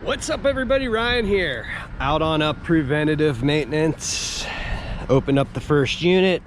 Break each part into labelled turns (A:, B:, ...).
A: What's up everybody, Ryan here, out on a preventative maintenance. Opened up the first unit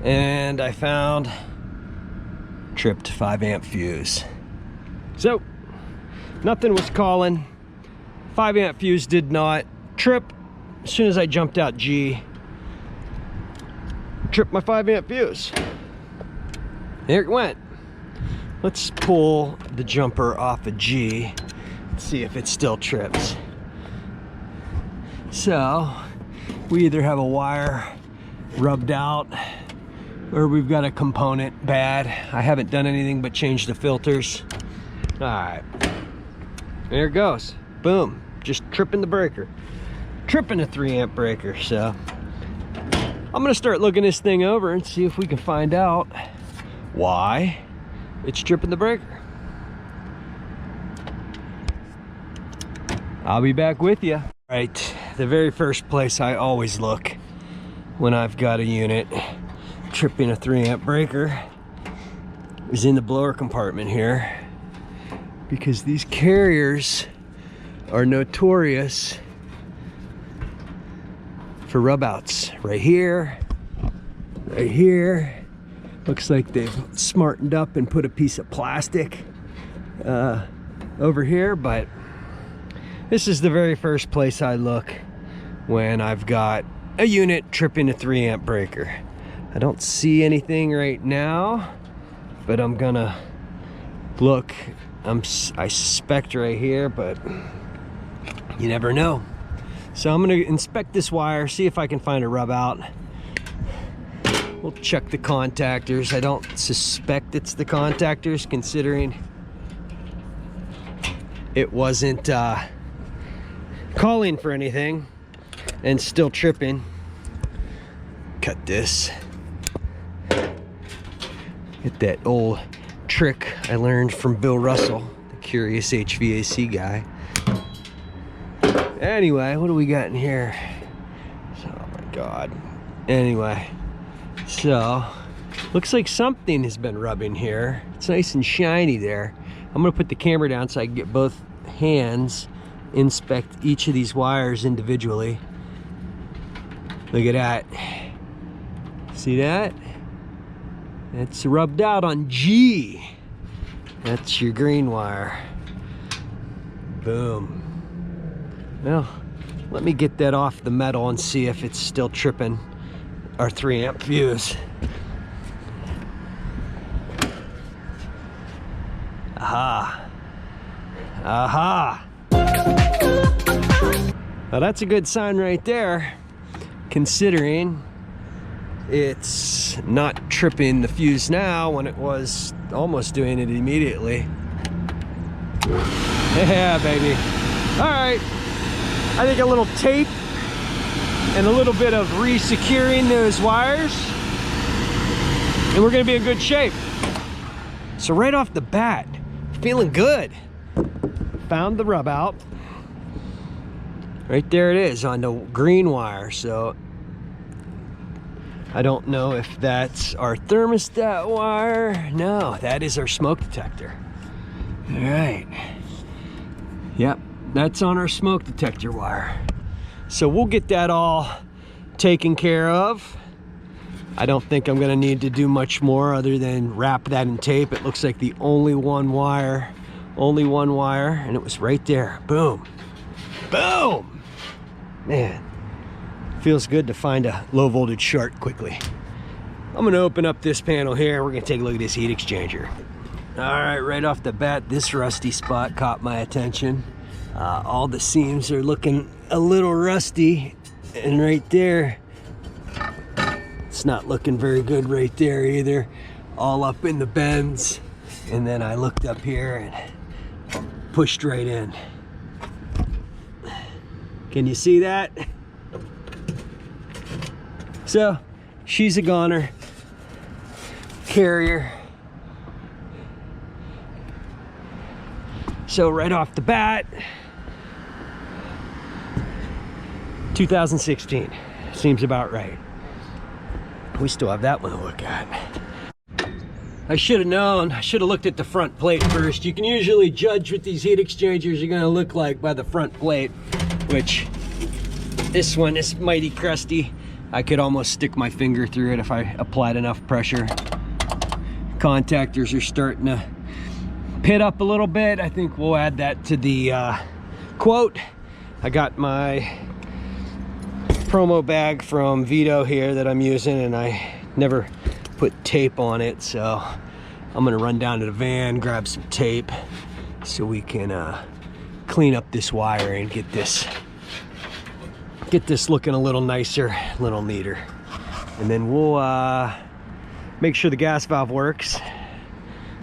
A: and I found tripped 5 amp fuse. So nothing was calling. 5 amp fuse did not trip. As soon as I jumped out G, tripped my 5 amp fuse. There it went. Let's pull the jumper off of G. See if it still trips. So we either have a wire rubbed out or we've got a component bad. I haven't done anything but change the filters. All right, there it goes. Boom, just tripping the breaker, tripping a 3 amp breaker. So I'm gonna start looking this thing over and see if we can find out why it's tripping the breaker. I'll be back with you. Right, the very first place I always look when I've got a unit tripping a 3 amp breaker is in the blower compartment here, because these Carriers are notorious for rub outs. Right here, right here. Looks like they've smartened up and put a piece of plastic over here, but this is the very first place I look when I've got a unit tripping a 3 amp breaker. I don't see anything right now, but I'm gonna look. I suspect right here, but you never know. So I'm gonna inspect this wire, see if I can find a rub out. We'll check the contactors. I don't suspect it's the contactors, considering it wasn't calling for anything and still tripping. Cut this. Get that old trick I learned from Bill Russell, the curious HVAC guy. Anyway, what do we got in here? Oh my God. Anyway, so looks like something has been rubbing here. It's nice and shiny there. I'm gonna put the camera down so I can get both hands, inspect each of these wires individually. Look at that. See that? It's rubbed out on G. That's your green wire. Boom. Well, let me get that off the metal and see if it's still tripping our 3 amp fuse. Aha. Aha. Now that's a good sign right there, considering it's not tripping the fuse now when it was almost doing it immediately. Yeah, baby. All right, I think a little tape and a little bit of re-securing those wires and we're gonna be in good shape. So right off the bat, feeling good. Found the rub out. Right there it is on the green wire. So I don't know if that's our thermostat wire. No, that is our smoke detector. All right. Yep, that's on our smoke detector wire. So we'll get that all taken care of. I don't think I'm gonna need to do much more other than wrap that in tape. It looks like the only one wire, and it was right there. Boom, boom. Man, feels good to find a low voltage short quickly. I'm gonna open up this panel here. We're gonna take a look at this heat exchanger. All right, right off the bat, this rusty spot caught my attention. All the seams are looking a little rusty, and right there, it's not looking very good right there either. All up in the bends. And then I looked up here and pushed right in. Can you see that? So she's a goner. Carrier. So right off the bat, 2016 seems about right. We still have that one to look at. I should have known. I should have looked at the front plate first. You can usually judge what these heat exchangers are gonna look like by the front plate, which this one is mighty crusty. I could almost stick my finger through it if I applied enough pressure. Contactors are starting to pit up a little bit. I think we'll add that to the quote. I got my promo bag from Vito here that I'm using, and I never put tape on it, so I'm gonna run down to the van, grab some tape so we can clean up this wire and get this looking a little nicer, a little neater. And then we'll make sure the gas valve works,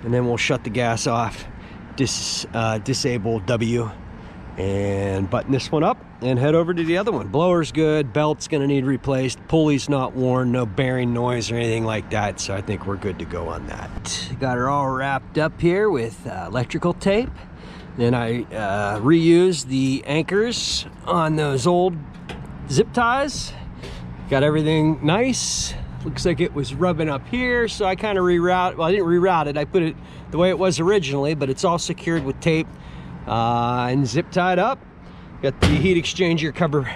A: and then we'll shut the gas off, disable W, and button this one up and head over to the other one. Blower's good, belt's gonna need replaced, pulley's not worn, no bearing noise or anything like that, so I think we're good to go on that. Got her all wrapped up here with electrical tape. Then I reused the anchors on those old zip ties. Got everything nice. Looks like it was rubbing up here, so I kind of rerouted. Well, I didn't reroute it, I put it the way it was originally, but it's all secured with tape and zip tied up. Got the heat exchanger cover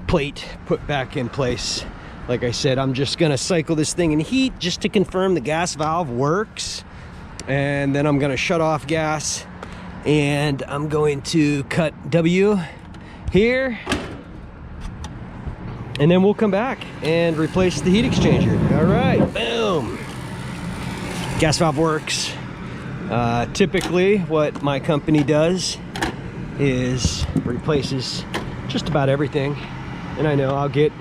A: plate put back in place. Like I said, I'm just gonna cycle this thing in heat just to confirm the gas valve works, and then I'm gonna shut off gas, and I'm going to cut W here, and then we'll come back and replace the heat exchanger. All right, boom. Gas valve works. Typically what my company does is replaces just about everything, and I know I'll get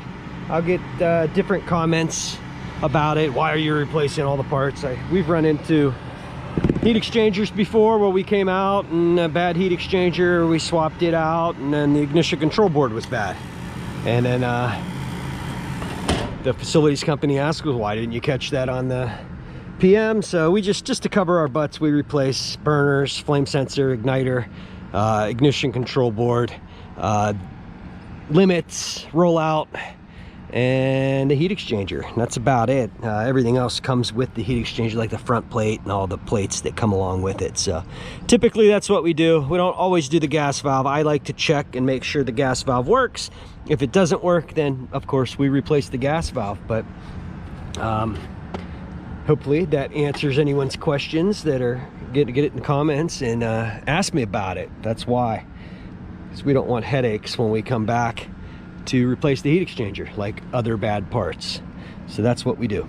A: different comments about it. Why are you replacing all the parts? We've run into heat exchangers before where we came out and a bad heat exchanger, we swapped it out, and then the ignition control board was bad, and then the facilities company asked, well, why didn't you catch that on the PM? So we just to cover our butts, we replace burners, flame sensor, igniter, ignition control board, limits, rollout, and the heat exchanger. And that's about it. Everything else comes with the heat exchanger, like the front plate and all the plates that come along with it. So typically that's what we do. We don't always do the gas valve. I like to check and make sure the gas valve works. If it doesn't work, then of course we replace the gas valve. But hopefully that answers anyone's questions that are get it in the comments, and ask me about it. That's why, because we don't want headaches when we come back to replace the heat exchanger like other bad parts. So that's what we do.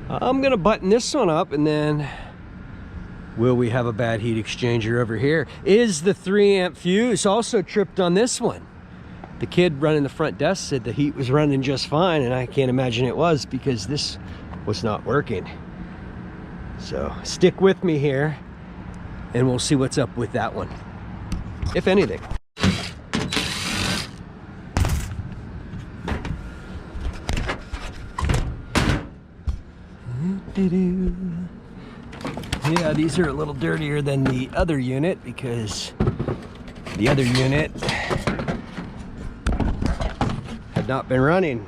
A: I'm gonna button this one up, and then will we have a bad heat exchanger over here? Is the 3-amp fuse also tripped on this one? The kid running the front desk said the heat was running just fine, and I can't imagine it was, because this was not working. So stick with me here and we'll see what's up with that one, if anything. Yeah, these are a little dirtier than the other unit, because the other unit had not been running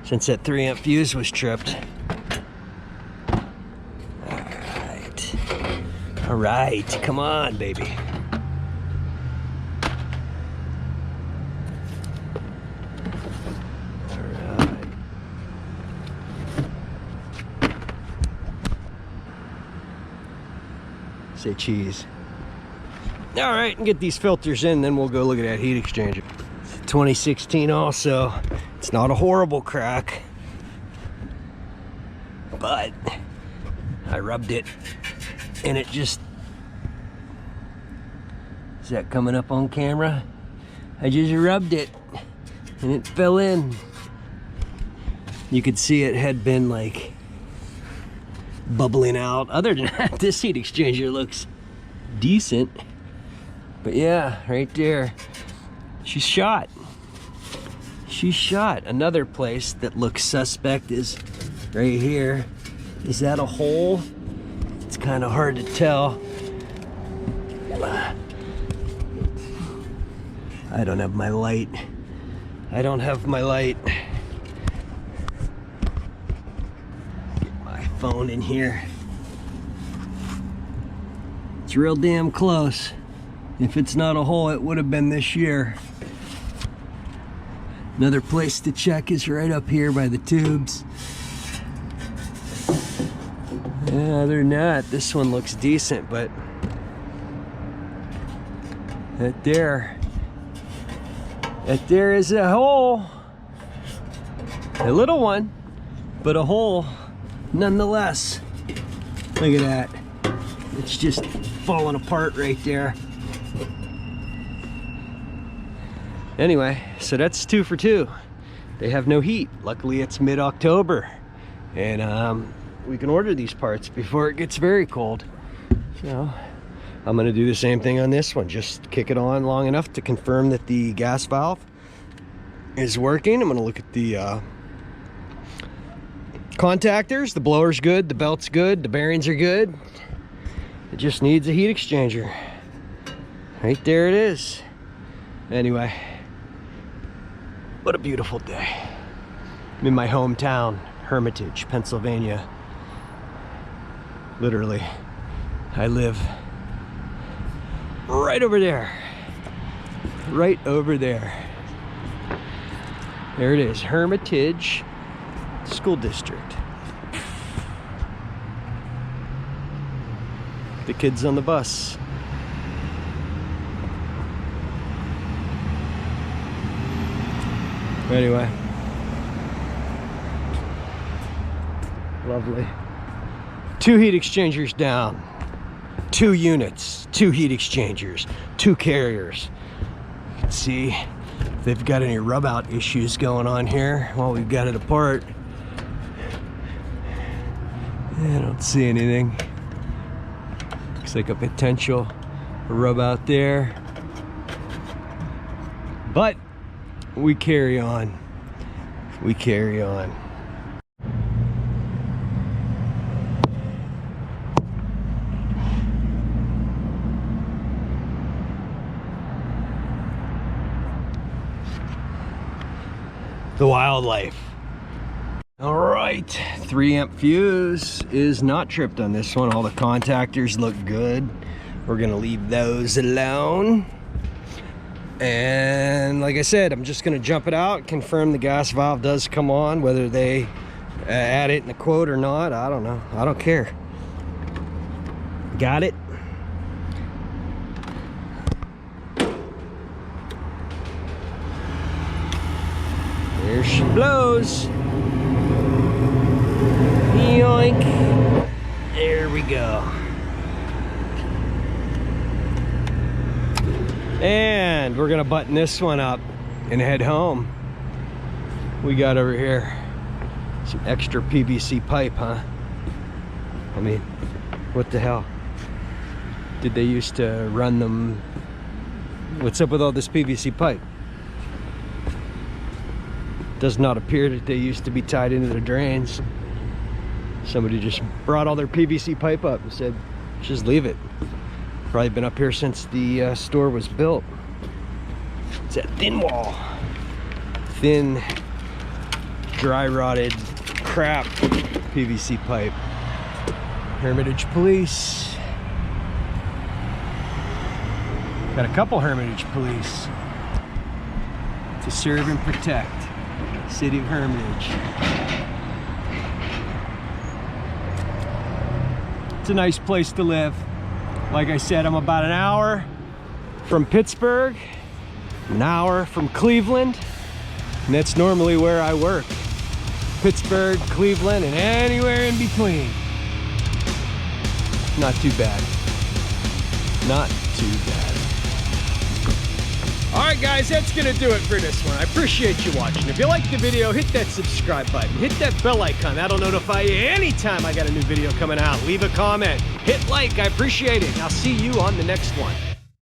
A: since that 3-amp fuse was tripped. All right, come on, baby. All right. Say cheese. All right, and get these filters in, then we'll go look at that heat exchanger. It's 2016 also. It's not a horrible crack, but I rubbed it and it just, is that coming up on camera? I just rubbed it and it fell in. You could see it had been like bubbling out. Other than that, this heat exchanger looks decent. But yeah, right there, she's shot. She's shot. Another place that looks suspect is right here. Is that a hole? It's kind of hard to tell. I don't have my light. I don't have my light. Get my phone in here. It's real damn close. If it's not a hole, it would have been this year. Another place to check is right up here by the tubes. Yeah, other than that, this one looks decent, but that there is a hole. A little one, but a hole nonetheless. Look at that. It's just falling apart right there. Anyway, so that's 2 for 2. They have no heat. Luckily it's mid-October, and we can order these parts before it gets very cold. So I'm gonna do the same thing on this one. Just kick it on long enough to confirm that the gas valve is working. I'm gonna look at the contactors. The blower's good, the belt's good, the bearings are good. It just needs a heat exchanger. Right there it is. Anyway, what a beautiful day. I'm in my hometown, Hermitage, Pennsylvania. Literally, I live right over there. Right over there. There it is, Hermitage School District. The kids on the bus. Anyway, lovely. 2 heat exchangers down, 2 units, 2 heat exchangers, 2 carriers. You can see if they've got any rub out issues going on here while we've got it apart. I don't see anything. Looks like a potential rub out there, but we carry on. We carry on. The wildlife. All right, 3 amp fuse is not tripped on this one. All the contactors look good. We're gonna leave those alone. And like I said, I'm just gonna jump it out, confirm the gas valve does come on. Whether they add it in the quote or not, I don't know. I don't care. Got it? There she blows. Yoink. There we go. And we're gonna button this one up and head home. We got over here some extra PVC pipe, huh? I mean, what the hell? Did they used to run them? What's up with all this PVC pipe? Does not appear that they used to be tied into the drains. Somebody just brought all their PVC pipe up and said, just leave it. Probably been up here since the store was built. It's that thin wall. Thin, dry rotted crap PVC pipe. Hermitage Police. Got a couple Hermitage Police to serve and protect City of Hermitage. It's a nice place to live. Like I said, I'm about an hour from Pittsburgh, an hour from Cleveland, and that's normally where I work. Pittsburgh, Cleveland, and anywhere in between. Not too bad. Not too bad. All right, guys, that's gonna do it for this one. I appreciate you watching. If you liked the video, hit that subscribe button, hit that bell icon. That'll notify you anytime I got a new video coming out. Leave a comment, hit like, I appreciate it. I'll see you on the next one.